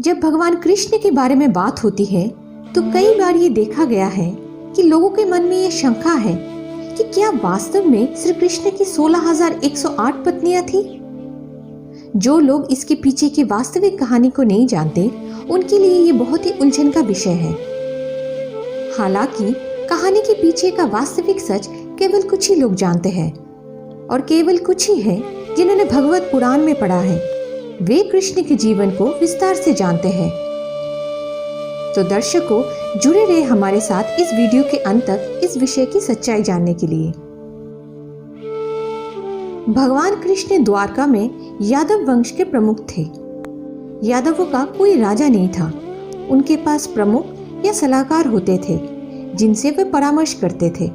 जब भगवान कृष्ण के बारे में बात होती है तो कई बार ये देखा गया है कि लोगों के मन में ये शंका है कि क्या वास्तव में श्री कृष्ण की 16,108 पत्नियां थी। जो लोग इसके पीछे की वास्तविक कहानी को नहीं जानते उनके लिए ये बहुत ही उलझन का विषय है। हालांकि कहानी के पीछे का वास्तविक सच केवल कुछ ही लोग जानते हैं और केवल कुछ ही हैं जिन्होंने भगवत पुराण में पढ़ा है। वे कृष्ण के जीवन को विस्तार से जानते हैं। तो दर्शकों, जुड़े रहे हमारे साथ इस वीडियो के अंत तक इस विषय की सच्चाई जानने के लिए। भगवान कृष्ण द्वारका में यादव वंश के प्रमुख थे। यादवों का कोई राजा नहीं था। उनके पास प्रमुख या सलाहकार होते थे जिनसे वे परामर्श करते थे।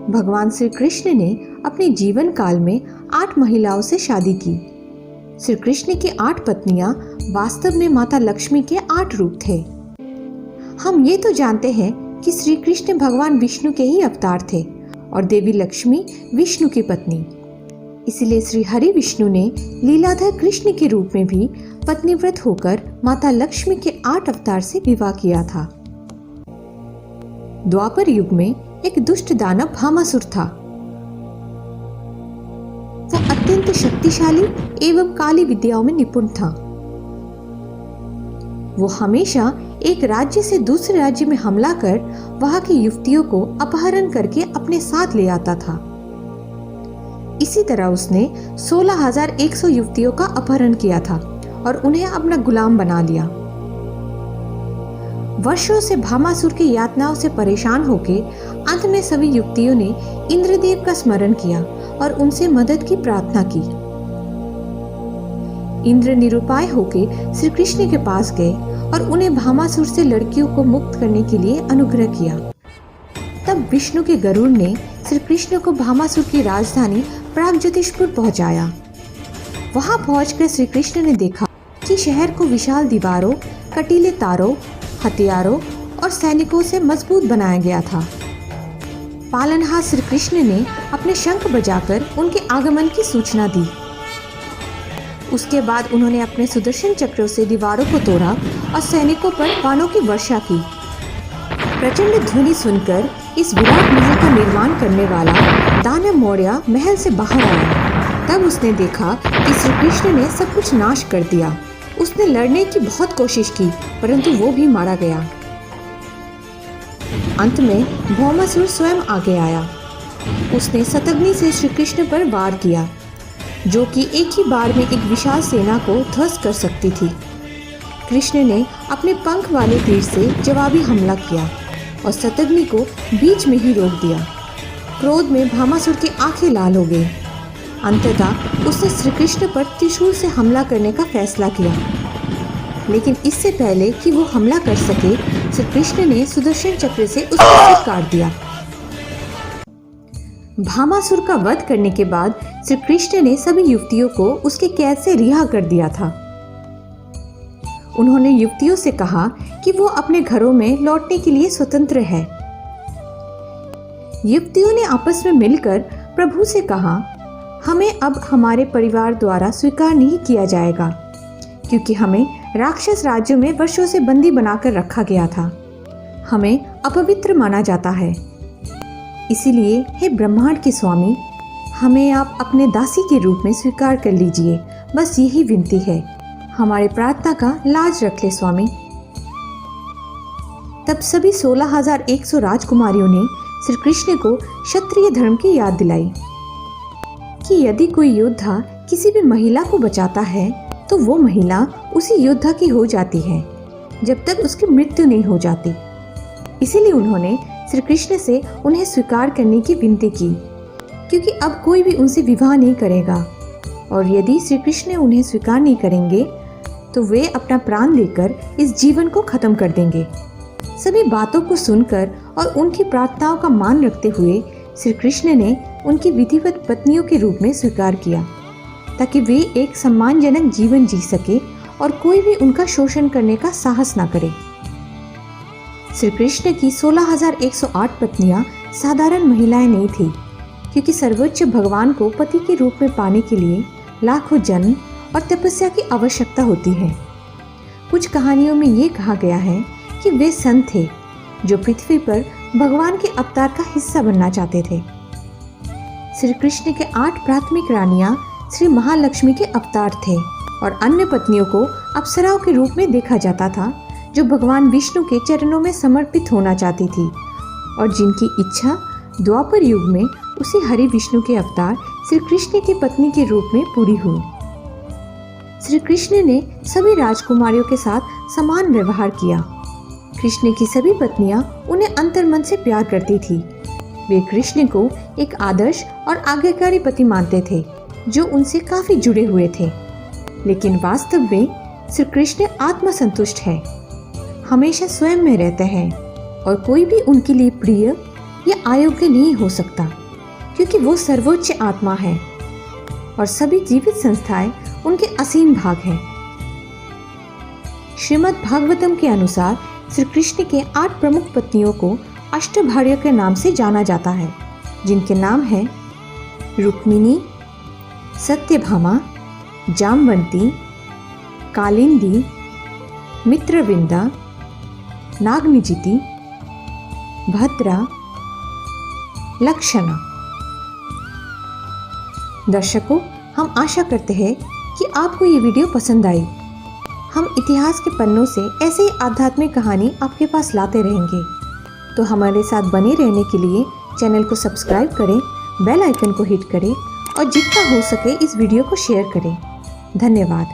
भगवान श्री कृष्ण ने अपने जीवन काल में 8 महिलाओं से शादी की। श्री कृष्ण की 8 पत्नियां वास्तव में माता लक्ष्मी के 8 रूप थे। हम ये तो जानते हैं कि श्री कृष्ण भगवान विष्णु के ही अवतार थे और देवी लक्ष्मी विष्णु की पत्नी। इसलिए श्री हरि विष्णु ने लीलाधर कृष्ण के रूप में भी पत्नीव्रत होकर माता लक्ष्मी के 8 अवतार से विवाह किया था। द्वापर युग में एक दुष्ट दानव भामासुर था। वो अत्यंत शक्तिशाली एवं काली विद्याओं में निपुण था। वो हमेशा एक राज्य से दूसरे राज्य में हमला कर वहां की युवतियों को अपहरण करके अपने साथ ले आता था। इसी तरह उसने 16,100 युवतियों का अपहरण किया था और उन्हें अपना गुलाम बना लिया। वर्षों से भामासुर की यातनाओं से परेशान होकर अंत में सभी युवतियों ने इंद्रदेव का स्मरण किया और उनसे मदद की प्रार्थना की। इंद्र निरुपाय होकर श्री कृष्ण के पास गए और उन्हें भामासुर से लड़कियों को मुक्त करने के लिए अनुग्रह किया। तब विष्णु के गरुड़ ने श्री कृष्ण को भामासुर की राजधानी प्रागज्योतिषपुर पहुंचाया। वहां पहुंचकर श्री कृष्ण ने देखा कि शहर को विशाल दीवारों, कटीले तारों, हथियारों और सैनिकों से मजबूत बनाया गया था। पालनहार श्री कृष्ण ने अपने शंख बजाकर उनके आगमन की सूचना दी। उसके बाद उन्होंने अपने सुदर्शन चक्रों से दीवारों को तोड़ा और सैनिकों पर बाणों की वर्षा की। प्रचंड ध्वनि सुनकर इस विराट महल का निर्माण करने वाला दानव मौर्य महल से बाहर आया। तब उसने देखा कि श्री कृष्ण ने सब कुछ नाश कर दिया। उसने लड़ने की बहुत कोशिश की परंतु वो भी मारा गया। अंत में भौमासुर स्वयं आगे आया। उसने शतघ्नि से श्री कृष्ण पर वार किया, जो कि एक ही बार में एक विशाल सेना को ध्वस्त कर सकती थी। कृष्ण ने अपने पंख वाले तीर से जवाबी हमला किया और शतघ्नि को बीच में ही रोक दिया। क्रोध में भामासुर की आंखें लाल हो गई। अंततः उसने श्री कृष्ण पर त्रिशूल से हमला करने का फैसला किया, लेकिन इससे पहले कि वो हमला कर सके श्री कृष्ण ने सुदर्शन चक्र से उसका सिर काट दिया। भामासुर का वध करने के बाद श्री कृष्ण ने सभी युवतियों को उसके कैद से रिहा कर दिया था। उन्होंने युवतियों से कहा कि वो अपने घरों में लौटने के लिए स्वतंत्र है। युवतियों ने आपस में मिलकर प्रभु से कहा, हमें अब हमारे परिवार द्वारा स्वीकार नहीं किया जाएगा, क्योंकि हमें राक्षस राज्यों में वर्षों से बंदी बनाकर रखा गया था। हमें अपवित्र माना जाता है। इसीलिए हे ब्रह्मांड के स्वामी, हमें आप अपने दासी के रूप में स्वीकार कर लीजिए। बस यही विनती है, हमारी प्रार्थना का लाज रख ले स्वामी। तब सभी 16,100 राजकुमारियों ने श्री कृष्ण को क्षत्रिय धर्म की याद दिलाई कि यदि कोई योद्धा किसी भी महिला को बचाता है तो वो महिला उसी योद्धा की हो जाती है जब तक उसकी मृत्यु नहीं हो जाती। इसीलिए उन्होंने श्री कृष्ण से उन्हें स्वीकार करने की विनती की, क्योंकि अब कोई भी उनसे विवाह नहीं करेगा और यदि श्री कृष्ण उन्हें स्वीकार नहीं करेंगे तो वे अपना प्राण देकर इस जीवन को खत्म कर देंगे। सभी बातों को सुनकर और उनकी प्रार्थनाओं का मान रखते हुए श्री कृष्ण ने उनकी विधिवत पत्नियों के रूप में स्वीकार किया, ताकि वे एक सम्मानजनक जीवन जी सके और कोई भी उनका शोषण करने का साहस ना करे। श्री कृष्ण की 16,108 पत्नियां साधारण महिलाएं नहीं थी, क्योंकि सर्वोच्च भगवान को पति के रूप में पाने के लिए लाखों जन्म और तपस्या की आवश्यकता होती है। कुछ कहानियों में ये कहा गया है कि वे संत थे जो पृथ्वी पर भगवान के अवतार का हिस्सा बनना चाहते थे। श्री कृष्ण के 8 प्राथमिक रानियां श्री महालक्ष्मी के अवतार थे और अन्य पत्नियों को अप्सराओं के रूप में देखा जाता था जो भगवान विष्णु के चरणों में समर्पित होना चाहती थी और जिनकी इच्छा द्वापर युग में उसी हरि विष्णु के अवतार श्री कृष्ण की पत्नी के रूप में पूरी हुई। श्री कृष्ण ने सभी राजकुमारियों के साथ समान व्यवहार किया। कृष्ण की सभी पत्नियां उन्हें अंतर्मन से प्यार करती थी। वे कृष्ण को एक आदर्श और आज्ञाकारी पति मानते थे जो उनसे काफी जुड़े हुए थे। लेकिन वास्तव में श्री कृष्ण आत्मसंतुष्ट है, हमेशा स्वयं में रहते हैं और कोई भी उनके लिए प्रिय या अयोग्य नहीं हो सकता क्योंकि वो सर्वोच्च आत्मा है और सभी जीवित संस्थाएं उनके असीम भाग हैं। श्रीमद् भागवतम के अनुसार श्री कृष्ण के 8 प्रमुख पत्नियों को अष्टभार्या के नाम से जाना जाता है, जिनके नाम हैं रुक्मिणी, सत्यभामा, जामवंती, कालिंदी, मित्रविंदा, नागनिजिति, भद्रा, लक्षणा। दर्शकों, हम आशा करते हैं कि आपको ये वीडियो पसंद आई। हम इतिहास के पन्नों से ऐसे ही आध्यात्मिक कहानी आपके पास लाते रहेंगे, तो हमारे साथ बने रहने के लिए चैनल को सब्सक्राइब करें, बेल आइकन को हिट करें और जितना हो सके इस वीडियो को शेयर करें। धन्यवाद।